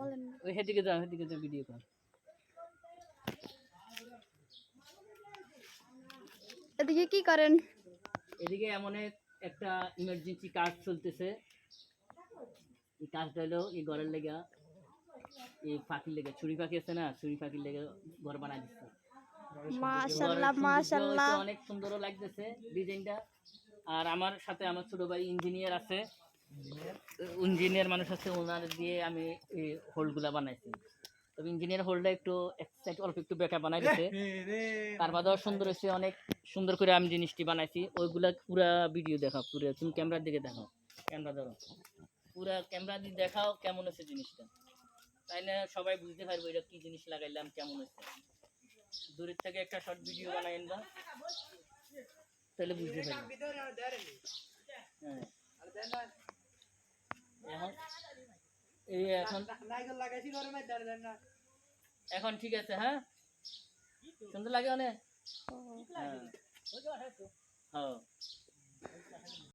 বলেন না। ওই হেদিকে যাও ভিডিও কর। এদিকে কি করেন? এদিকে এমন একটা ইমার্জেন্সি কাজ চলতেছে। এই কাজটা হলো এই ঘরের লেগা, এই পাখির লেগে, ছুরি পাখি আছে না, ছুরি পাখির লেগে ঘর বানাই দিচ্ছে। মাশাআল্লাহ ঘরের সৌন্দর্য মাশাআল্লাহ। হইতে অনেক সুন্দরও লাগতেছে ডিজাইনটা। আর আমার সাথে আমার ছোট ভাই ইঞ্জিনিয়ার আছে, ইঞ্জিনিয়ার মানুষ আছে, ওনার দিয়ে আমি এই হোলগুলা বানাইছি। তবে ইঞ্জিনিয়ার হোলটা একটু অল্প একটু বেঁকা বানাই দিছে, তার বাদেও সুন্দর হয়েছে, অনেক সুন্দর করে আমি জিনিসটি বানাইছি। ওইগুলা পুরা ভিডিও দেখাও, পুরা তুমি ক্যামেরার দিকে দেখাও, ক্যামেরা ধরো, পুরা ক্যামেরা দিয়ে দেখাও কেমন হয়েছে জিনিসটা, তাই না সবাই বুঝতে পারবো এটা কি জিনিস লাগাইলাম, কেমন হয়েছে। দূরের থেকে একটা শর্ট ভিডিও বানাই আনবা, তাহলে বুঝতে পারবো। হ্যাঁ, এখন এই এখন ঠিক আছে। হ্যাঁ, সুন্দর লাগে অনেক। হ্যাঁ, হ্যাঁ।